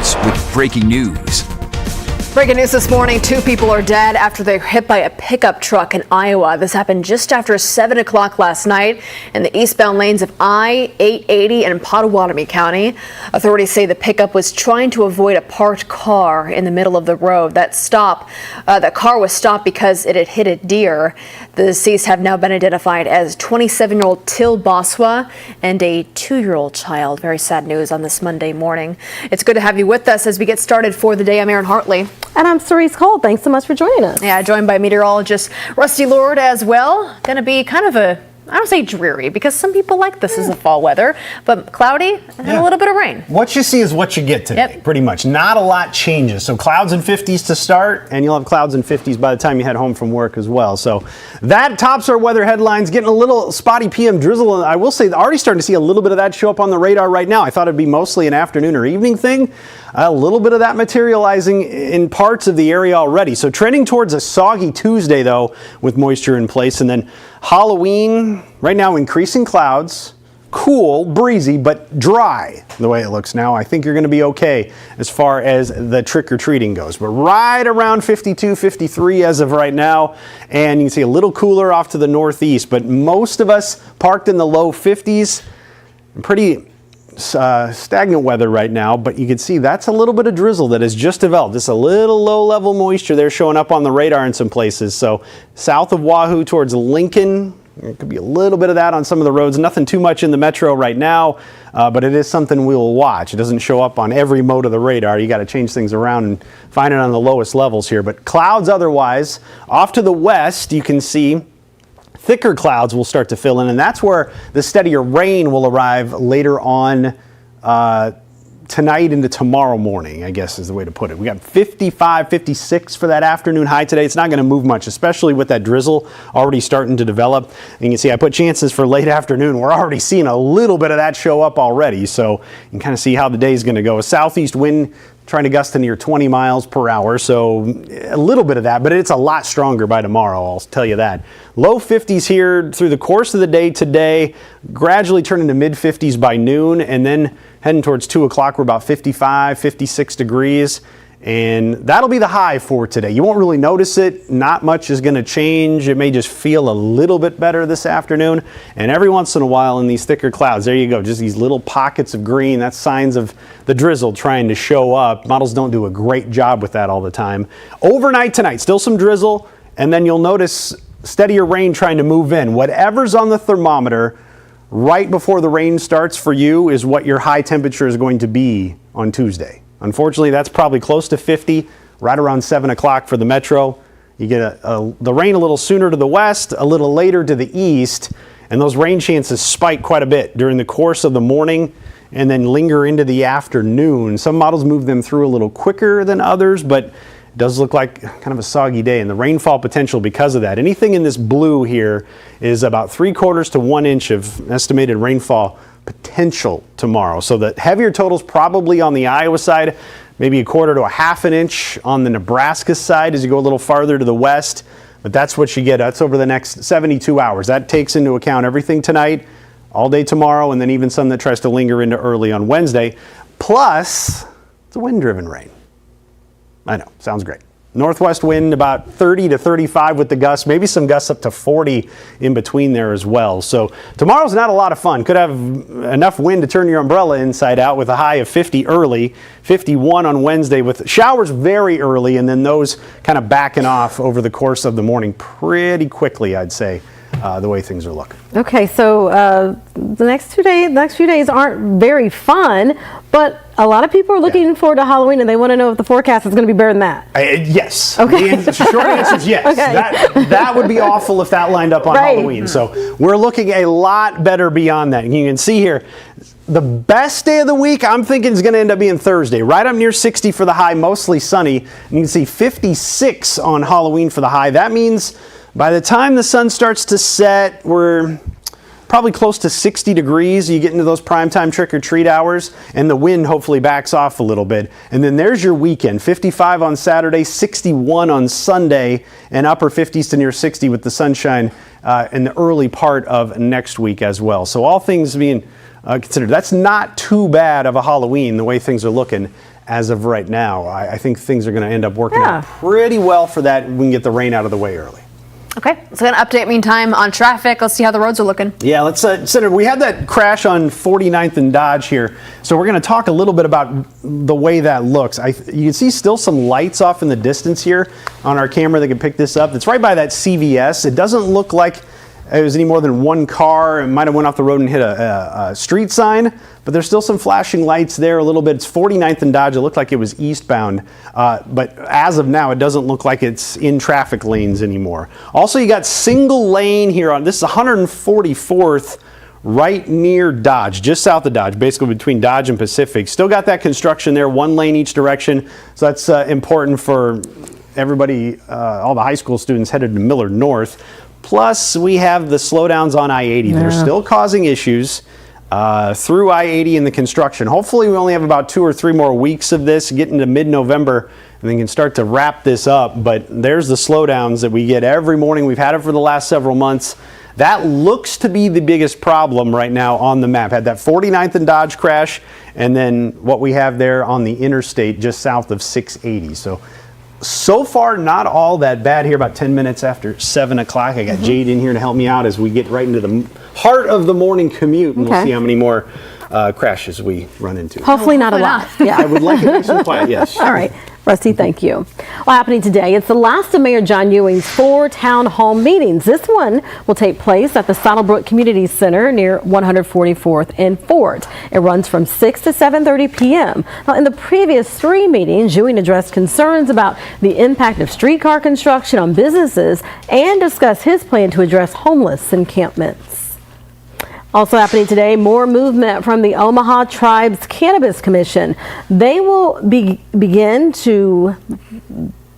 starts with breaking news. Breaking news this morning, 2 people are dead after they were hit by a pickup truck in Iowa. This happened just after 7 o'clock last night in the eastbound lanes of I-880 in Pottawattamie County. Authorities say the pickup was trying to avoid a parked car in the middle of the road. The car was stopped because it had hit a deer. The deceased have now been identified as 27-year-old Till Boswa and a 2-year-old child. Very sad news on this Monday morning. It's good to have you with us as we get started for the day. I'm Erin Hartley. And I'm Cerise Cole. Thanks so much for joining us. Yeah, joined by meteorologist Rusty Lord as well. Going to be kind of I don't say dreary because some people like this as a fall weather, but cloudy and a little bit of rain. What you see is what you get today, pretty much. Not a lot changes. So clouds and 50s to start, and you'll have clouds and 50s by the time you head home from work as well. So that tops our weather headlines. Getting a little spotty PM drizzle. And I will say, already starting to see a little bit of that show up on the radar right now. I thought it'd be mostly an afternoon or evening thing. A little bit of that materializing in parts of the area already. So trending towards a soggy Tuesday, though, with moisture in place. And then Halloween, right now increasing clouds, cool, breezy, but dry the way it looks now. I think you're going to be okay as far as the trick-or-treating goes. But right around 52, 53 as of right now. And you can see a little cooler off to the northeast. But most of us parked in the low 50s. Pretty stagnant weather right now, but you can see that's a little bit of drizzle that has just developed. Just a little low-level moisture there showing up on the radar in some places. So south of Wahoo towards Lincoln, there could be a little bit of that on some of the roads. Nothing too much in the metro right now, but it is something we will watch. It doesn't show up on every mode of the radar. You got to change things around and find it on the lowest levels here. But clouds otherwise. Off to the west, you can see thicker clouds will start to fill in, and that's where the steadier rain will arrive later on tonight into tomorrow morning, I guess is the way to put it. We got 55, 56 for that afternoon high today. It's not going to move much, especially with that drizzle already starting to develop. And you can see I put chances for late afternoon. We're already seeing a little bit of that show up already, so you can kind of see how the day is going to go. A southeast wind trying to gust to near 20 miles per hour, so a little bit of that, but it's a lot stronger by tomorrow, I'll tell you that. Low 50s here through the course of the day today, gradually turning to mid 50s by noon, and then heading towards 2 o'clock, we're about 55, 56 degrees, and that'll be the high for today. You won't really notice it. Not much is going to change. It may just feel a little bit better this afternoon, and every once in a while in these thicker clouds, there you go, just these little pockets of green. That's signs of the drizzle trying to show up. Models don't do a great job with that all the time. Overnight tonight, still some drizzle, and then you'll notice steadier rain trying to move in. Whatever's on the thermometer right before the rain starts for you is what your high temperature is going to be on Tuesday. Unfortunately, that's probably close to 50, right around 7 o'clock for the metro. You get the rain a little sooner to the west, a little later to the east, and those rain chances spike quite a bit during the course of the morning and then linger into the afternoon. Some models move them through a little quicker than others, but it does look like kind of a soggy day, and the rainfall potential because of that. Anything in this blue here is about 3/4 to 1 inch of estimated rainfall potential tomorrow. So the heavier totals probably on the Iowa side, maybe 1/4 to 1/2 inch on the Nebraska side as you go a little farther to the west. But that's what you get. That's over the next 72 hours. That takes into account everything tonight, all day tomorrow, and then even some that tries to linger into early on Wednesday. Plus, it's a wind-driven rain. I know, sounds great. Northwest wind about 30 to 35 with the gusts, maybe some gusts up to 40 in between there as well. So tomorrow's not a lot of fun. Could have enough wind to turn your umbrella inside out with a high of 50 early, 51 on Wednesday with showers very early, and then those kind of backing off over the course of the morning pretty quickly, I'd say, the way things are looking. Okay, so the next few days aren't very fun, but a lot of people are looking forward to Halloween, and they want to know if the forecast is going to be better than that. Yes. Okay. The short answer is yes. Okay. That would be awful if that lined up on Halloween. So we're looking a lot better beyond that. And you can see here, the best day of the week, I'm thinking, is going to end up being Thursday. Right up near 60 for the high, mostly sunny. And you can see 56 on Halloween for the high. That means by the time the sun starts to set, we're probably close to 60 degrees. You get into those primetime trick-or-treat hours, and the wind hopefully backs off a little bit. And then there's your weekend, 55 on Saturday, 61 on Sunday, and upper 50s to near 60 with the sunshine in the early part of next week as well. So all things being considered, that's not too bad of a Halloween the way things are looking as of right now. I think things are going to end up working out pretty well for that. We can get the rain out of the way early. Okay, so an update meantime on traffic. Let's see how the roads are looking. Yeah, let's Senator, we had that crash on 49th and Dodge here, so we're going to talk a little bit about the way that looks. You can see still some lights off in the distance here on our camera that can pick this up. It's right by that CVS. It doesn't look like it was any more than one car. It might have went off the road and hit a street sign, but there's still some flashing lights there a little bit. It's 49th and Dodge. It looked like it was eastbound, but as of now, it doesn't look like it's in traffic lanes anymore. Also, you got single lane here on this is 144th, right near Dodge, just south of Dodge, basically between Dodge and Pacific. Still got that construction there, one lane each direction. So that's important for everybody, all the high school students headed to Millard North. Plus, we have the slowdowns on I-80. They're still causing issues through I-80 in the construction. Hopefully, we only have about 2 or 3 more weeks of this, getting to mid-November, and then can start to wrap this up. But there's the slowdowns that we get every morning. We've had it for the last several months. That looks to be the biggest problem right now on the map. Had that 49th and Dodge crash, and then what we have there on the interstate just south of 680. So far, not all that bad here, about 10 minutes after 7 o'clock. I got Jade in here to help me out as we get right into the heart of the morning commute, and we'll see how many more crashes we run into. Hopefully not a lot. Yeah. I would like it nice and quiet, yes. All right. Rusty, thank you. Well, happening today, it's the last of Mayor John Ewing's 4 town hall meetings. This one will take place at the Saddlebrook Community Center near 144th and Fort. It runs from 6 to 7:30 p.m. Now, in the previous 3 meetings, Ewing addressed concerns about the impact of streetcar construction on businesses and discussed his plan to address homeless encampments. Also happening today, more movement from the Omaha Tribe's Cannabis Commission. They will begin to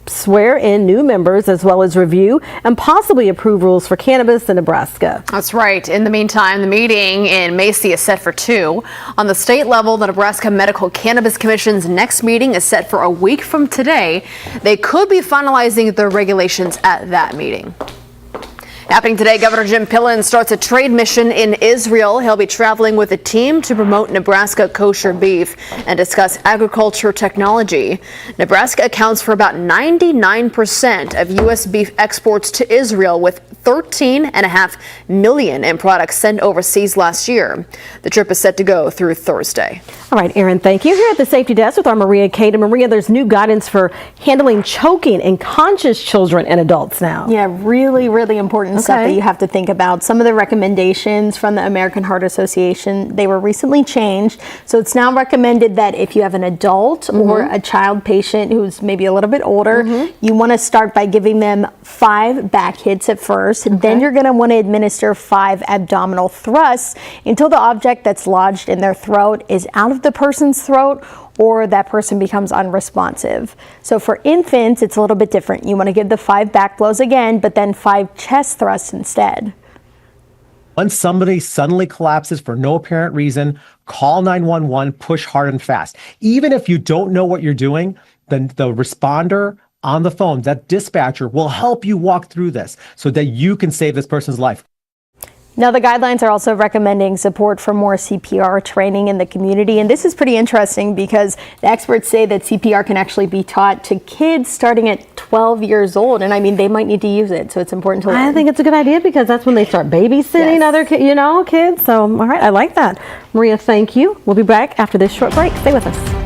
swear in new members as well as review and possibly approve rules for cannabis in Nebraska. That's right. In the meantime, the meeting in Macy is set for 2. On the state level, the Nebraska Medical Cannabis Commission's next meeting is set for a week from today. They could be finalizing the regulations at that meeting. Happening today, Governor Jim Pillen starts a trade mission in Israel. He'll be traveling with a team to promote Nebraska kosher beef and discuss agriculture technology. Nebraska accounts for about 99% of U.S. beef exports to Israel, with $13.5 million in products sent overseas last year. The trip is set to go through Thursday. All right, Erin, thank you. Here at the Safety Desk with our Maria Kate. And Maria, there's new guidance for handling choking in conscious children and adults now. Yeah, really, really important stuff that you have to think about. Some of the recommendations from the American Heart Association, they were recently changed. So it's now recommended that if you have an adult or a child patient who's maybe a little bit older, you want to start by giving them 5 back hits at first. Then you're going to want to administer 5 abdominal thrusts until the object that's lodged in their throat is out of the person's throat or that person becomes unresponsive. So for infants, it's a little bit different. You want to give the 5 back blows again, but then 5 chest thrusts instead. Once somebody suddenly collapses for no apparent reason, call 911, push hard and fast. Even if you don't know what you're doing, then the responder on the phone, that dispatcher, will help you walk through this so that you can save this person's life. Now, the guidelines are also recommending support for more CPR training in the community. And this is pretty interesting because the experts say that CPR can actually be taught to kids starting at 12 years old. And I mean, they might need to use it. So it's important to learn. I think it's a good idea because that's when they start babysitting other kids. So, all right, I like that. Maria, thank you. We'll be back after this short break. Stay with us.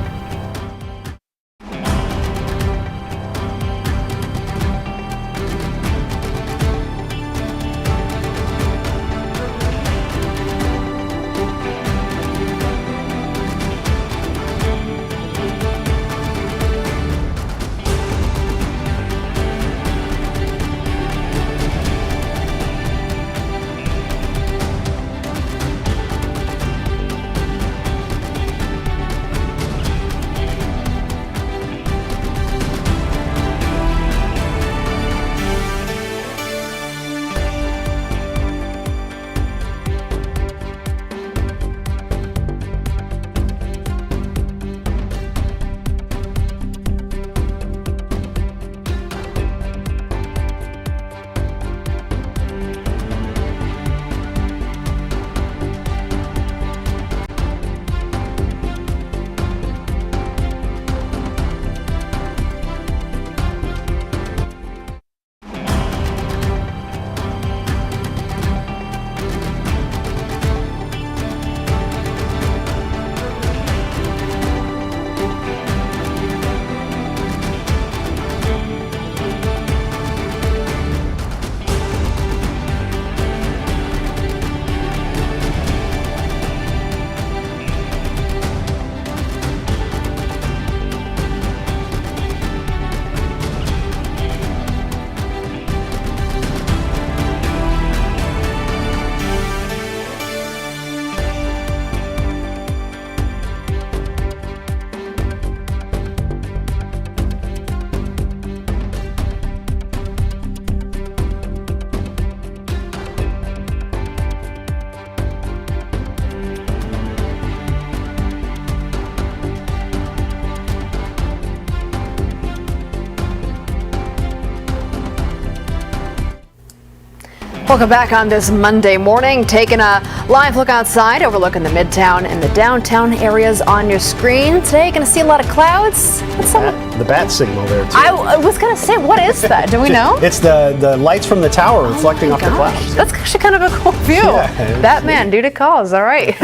Welcome back on this Monday morning. Taking a live look outside, overlooking the Midtown and the downtown areas on your screen. Today, you're going to see a lot of clouds. The bat signal there, too. I was going to say, what is that? Do we know? It's the lights from the tower reflecting off the clouds. That's actually kind of a cool view. Yeah, Batman, duty calls. All right.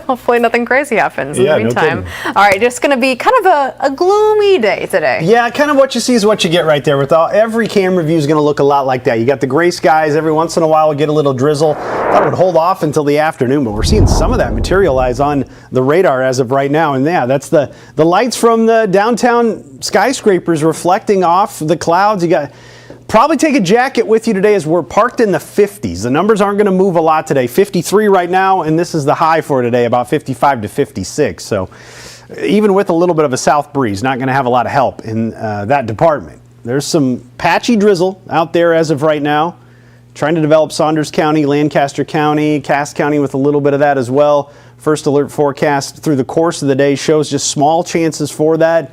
Hopefully nothing crazy happens in the meantime. No all right, just going to be kind of a gloomy day today. Yeah, kind of what you see is what you get right there. Every camera view is going to look a lot like that. You got the gray skies. Every once in a while, we'll get a little drizzle. Thought it would hold off until the afternoon, but we're seeing some of that materialize on the radar as of right now. And yeah, that's the lights from the downtown skyscrapers reflecting off the clouds. You got probably take a jacket with you today as we're parked in the 50s. The numbers aren't going to move a lot today. 53 right now, and this is the high for today, about 55 to 56. So even with a little bit of a south breeze, not going to have a lot of help in that department. There's some patchy drizzle out there as of right now. Trying to develop Saunders County, Lancaster County, Cass County with a little bit of that as well. First alert forecast through the course of the day shows just small chances for that,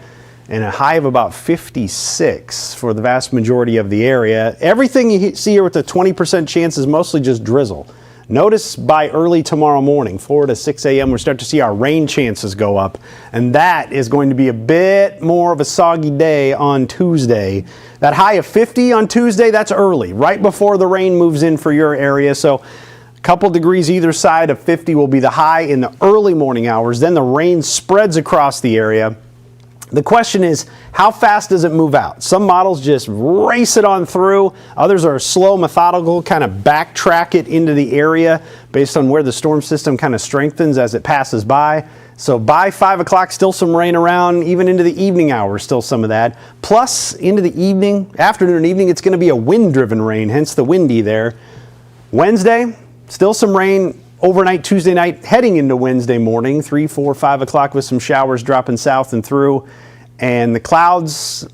and a high of about 56 for the vast majority of the area. Everything you see here with the 20% chance is mostly just drizzle. Notice by early tomorrow morning, 4 to 6 a.m., we'll start to see our rain chances go up, and that is going to be a bit more of a soggy day on Tuesday. That high of 50 on Tuesday, that's early, right before the rain moves in for your area. So a couple degrees either side of 50 will be the high in the early morning hours. Then the rain spreads across the area. The question is, how fast does it move out? Some models just race it on through. Others are slow, methodical, kind of backtrack it into the area based on where the storm system kind of strengthens as it passes by. So by 5 o'clock, still some rain around. Even into the evening hours, still some of that. Plus, into the evening, afternoon and evening, it's going to be a wind-driven rain, hence the windy there. Wednesday, still some rain. Overnight Tuesday night, heading into Wednesday morning, 3, 4, 5 o'clock with some showers dropping south and through. And the clouds,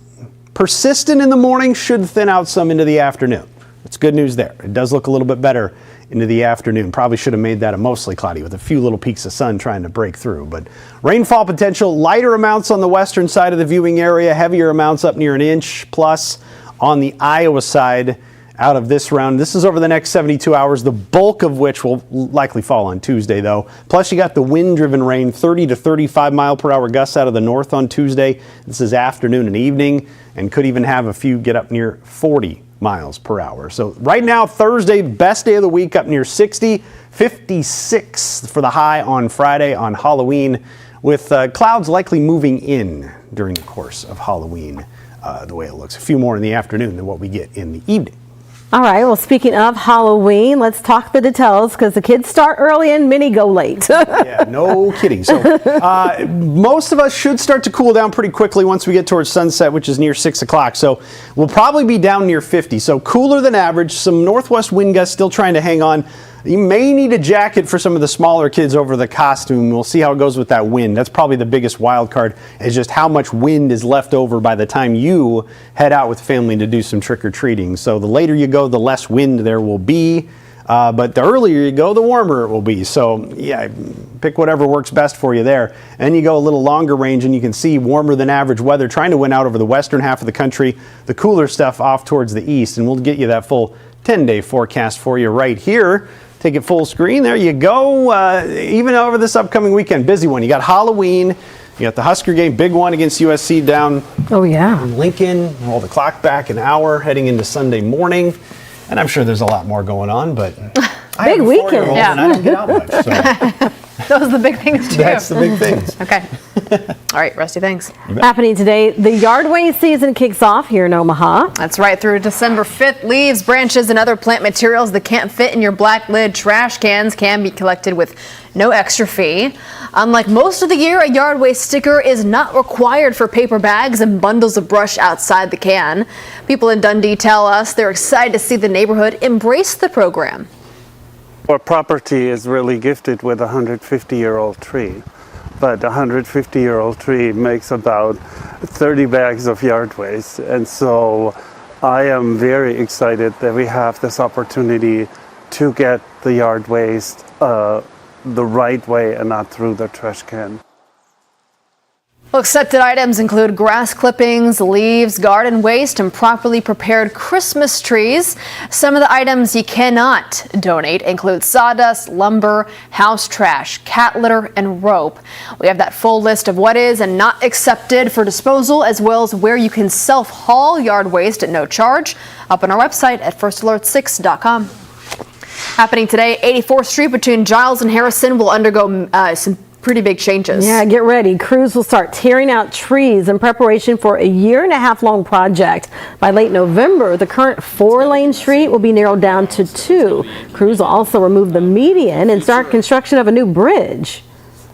persistent in the morning, should thin out some into the afternoon. That's good news there. It does look a little bit better into the afternoon. Probably should have made that a mostly cloudy with a few little peaks of sun trying to break through. But rainfall potential, lighter amounts on the western side of the viewing area, heavier amounts up near an inch plus on the Iowa side. Out of this round. This is over the next 72 hours, the bulk of which will likely fall on Tuesday, though. Plus, you got the wind-driven rain, 30 to 35 mile per hour gusts out of the north on Tuesday. This is afternoon and evening, and could even have a few get up near 40 miles per hour. So right now, Thursday, best day of the week, up near 60, 56 for the high on Friday on Halloween, with clouds likely moving in during the course of Halloween, the way it looks. A few more in the afternoon than what we get in the evening. All right, well, speaking of Halloween, let's talk the details because the kids start early and many go late. Yeah, no kidding. So most of us should start to cool down pretty quickly once we get towards sunset, which is near 6 o'clock. So we'll probably be down near 50. So cooler than average. Some northwest wind gusts still trying to hang on. You may need a jacket for some of the smaller kids over the costume. We'll see how it goes with that wind. That's probably the biggest wild card, is just how much wind is left over by the time you head out with family to do some trick-or-treating. So the later you go, the less wind there will be. But the earlier you go, the warmer it will be. So yeah, pick whatever works best for you there. And you go a little longer range and you can see warmer than average weather trying to win out over the western half of the country. The cooler stuff off towards the east. And we'll get you that full 10-day forecast for you right here. Take it full screen. There you go. Even over this upcoming weekend, busy one. You got Halloween. You got the Husker game, big one against USC down in Lincoln. Roll the clock back an hour heading into Sunday morning. And I'm sure there's a lot more going on, but big weekend. Yeah. And I don't get out much. So. Those are the big things too. That's the big things. Okay. All right, Rusty, thanks. Happening today, the yard waste season kicks off here in Omaha. That's right, through December 5th. Leaves, branches, and other plant materials that can't fit in your black lid trash cans can be collected with no extra fee. Unlike most of the year, a yard waste sticker is not required for paper bags and bundles of brush outside the can. People in Dundee tell us they're excited to see the neighborhood embrace the program. Our property is really gifted with a 150-year-old tree, but a 150-year-old tree makes about 30 bags of yard waste, and so I am very excited that we have this opportunity to get the yard waste the right way and not through the trash can. Well, accepted items include grass clippings, leaves, garden waste, and properly prepared Christmas trees. Some of the items you cannot donate include sawdust, lumber, house trash, cat litter, and rope. We have that full list of what is and not accepted for disposal, as well as where you can self-haul yard waste at no charge, up on our website at firstalert6.com. Happening today, 84th Street between Giles and Harrison will undergo some pretty big changes. Yeah, get ready. Crews will start tearing out trees in preparation for a 1.5-year-long project. By late November, the current 4-lane street will be narrowed down to 2. Crews will also remove the median and start construction of a new bridge.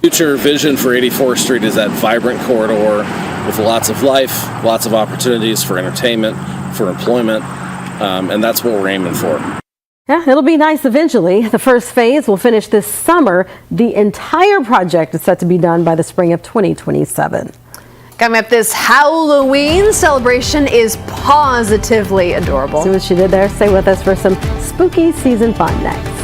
Future vision for 84th Street is that vibrant corridor with lots of life, lots of opportunities for entertainment, for employment, and that's what we're aiming for. Yeah, it'll be nice eventually. The first phase will finish this summer. The entire project is set to be done by the spring of 2027. Coming up, this Halloween celebration is positively adorable. See what she did there? Stay with us for some spooky season fun next.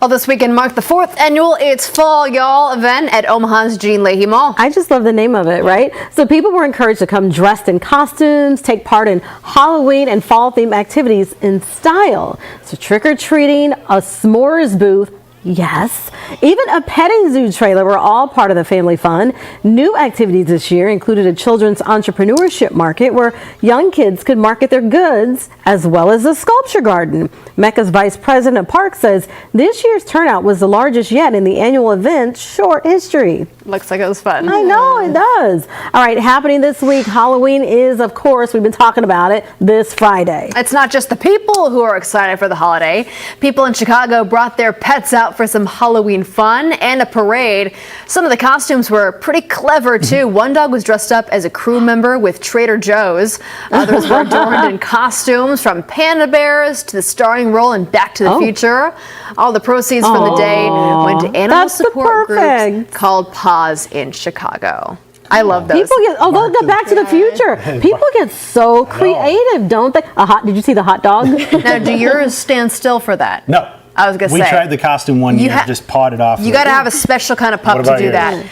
Well, this weekend marked the 4th annual It's Fall Y'all event at Omaha's Jean Leahy Mall. I just love the name of it, right? So people were encouraged to come dressed in costumes, take part in Halloween and fall-themed activities in style. So trick-or-treating, a s'mores booth, yes, even a petting zoo trailer were all part of the family fun. New activities this year included a children's entrepreneurship market where young kids could market their goods, as well as a sculpture garden. Mecca's Vice President of Parks says this year's turnout was the largest yet in the annual event's short history. Looks like it was fun. I know, it does. All right, happening this week, Halloween is, of course, we've been talking about it, this Friday. It's not just the people who are excited for the holiday. People in Chicago brought their pets out for some Halloween fun and a parade. Some of the costumes were pretty clever, too. One dog was dressed up as a crew member with Trader Joe's. Others were adorned in costumes from panda bears to the starring role in Back to the Future. All the proceeds from the day went to animal support groups called Paws in Chicago. I love those. People get, they'll go Back to the Future. People get so creative, don't they? Did you see the hot dog? Now, do yours stand still for that? No. I was going to say. We tried the costume one year, just pawed it off. You got to have a special kind of pup to do yours? that.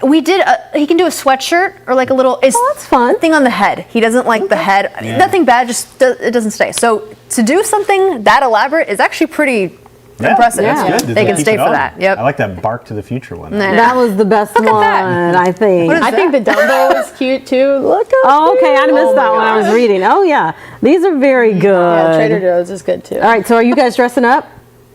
We did, he can do a sweatshirt or like a little that's fun. thing on the head. He doesn't like the head. Yeah. Nothing bad, just it doesn't stay. So to do something that elaborate is actually pretty impressive. That's good. They can stay for that. Yep. I like that Bark to the Future one. That was the best one, I think. I think the Dumbo was cute too. Look how okay, I missed that one. I was reading. Oh yeah, these are very good. Yeah, Trader Joe's is good too. All right, so are you guys dressing up?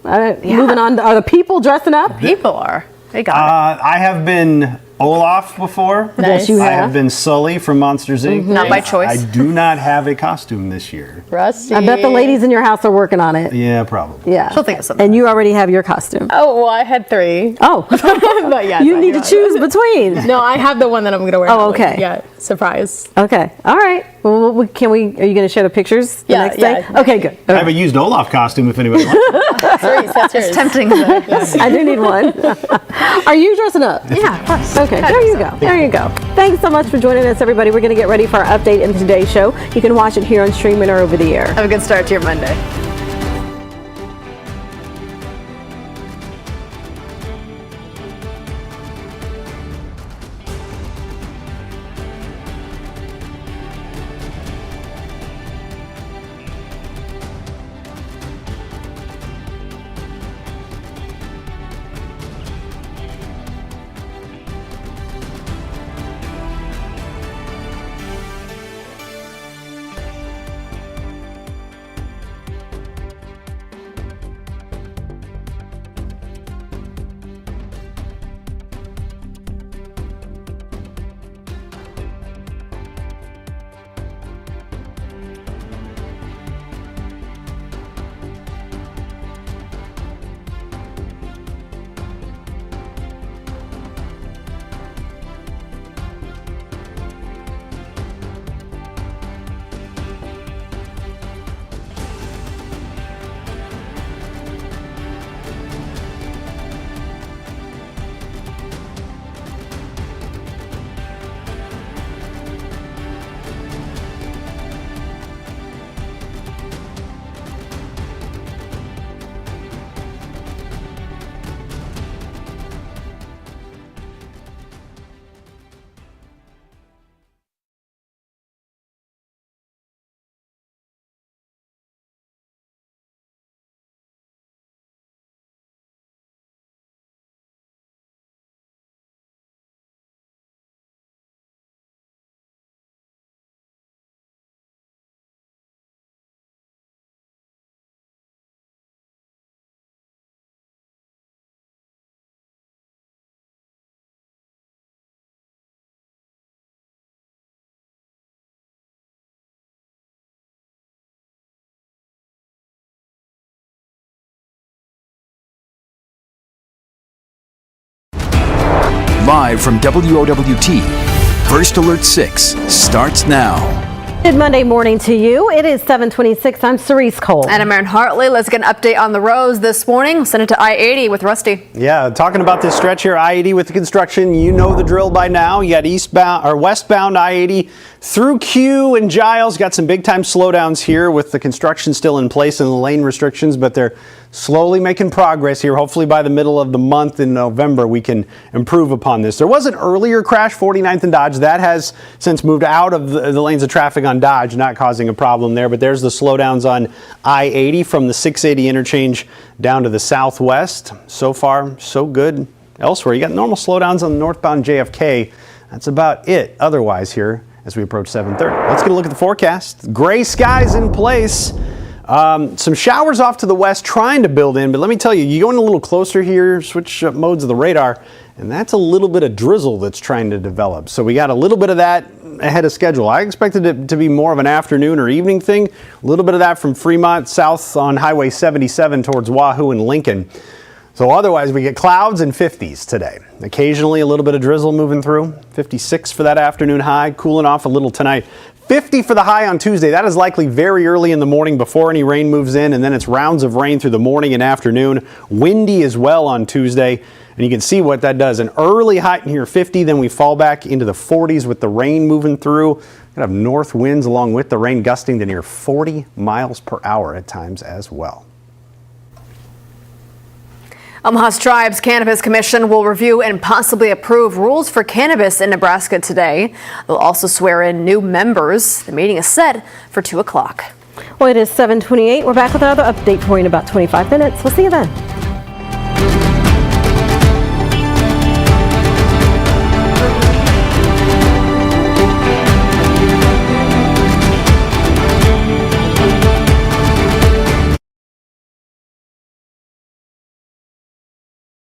Moving on, are the people dressing up? People are. They got I have been Olaf before. Yes, you I have. have been Sully from Monsters Inc. Not by choice. I do not have a costume this year. Rusty. I bet the ladies in your house are working on it. Yeah, probably. Yeah. She'll think of something. And you already have your costume. Oh, well, I had 3. Oh, But yes, you I need do to have choose it. between. No, I have the one that I'm going to wear. Oh, okay. Yeah, surprise. Okay. All right. Well, are you going to share the pictures the next day? Okay, good. I have a used Olaf costume if anybody wants. That's yours. Tempting. I do need one. Are you dressing up? Yeah, of course. Okay, there you go. There you go. Thanks so much for joining us, everybody. We're going to get ready for our update in today's show. You can watch it here on streaming or over the air. Have a good start to your Monday. Live from WOWT, First Alert 6 starts now. Good Monday morning to you. It is 7:26. I'm Cerise Cole. And I'm Erin Hartley. Let's get an update on the roads this morning. Send it to I-80 with Rusty. Yeah, talking about this stretch here, I-80 with the construction. You know the drill by now. You got eastbound or westbound I-80 through Q and Giles. Got some big time slowdowns here with the construction still in place and the lane restrictions, but they're slowly making progress here. Hopefully by the middle of the month in November, we can improve upon this. There was an earlier crash, 49th and Dodge. That has since moved out of the lanes of traffic on Dodge, not causing a problem there. But there's the slowdowns on I-80 from the 680 interchange down to the southwest. So far, so good elsewhere. You got normal slowdowns on the northbound JFK. That's about it otherwise here as we approach 7:30. Let's get a look at the forecast. Gray skies in place. Some showers off to the west trying to build in, but let me tell you, you go in a little closer here, switch up modes of the radar, and that's a little bit of drizzle that's trying to develop. So we got a little bit of that ahead of schedule. I expected it to be more of an afternoon or evening thing. A little bit of that from Fremont south on Highway 77 towards Wahoo and Lincoln. So otherwise we get clouds and 50s today. Occasionally a little bit of drizzle moving through. 56 for that afternoon high, cooling off a little tonight. 50 for the high on Tuesday. That is likely very early in the morning before any rain moves in, and then it's rounds of rain through the morning and afternoon. Windy as well on Tuesday, and you can see what that does. An early high in here, 50, then we fall back into the 40s with the rain moving through. Gonna have north winds along with the rain gusting to near 40 miles per hour at times as well. Omaha's Tribes Cannabis Commission will review and possibly approve rules for cannabis in Nebraska today. They'll also swear in new members. The meeting is set for 2 o'clock. Well, it is 7:28. We're back with another update for you in about 25 minutes. We'll see you then.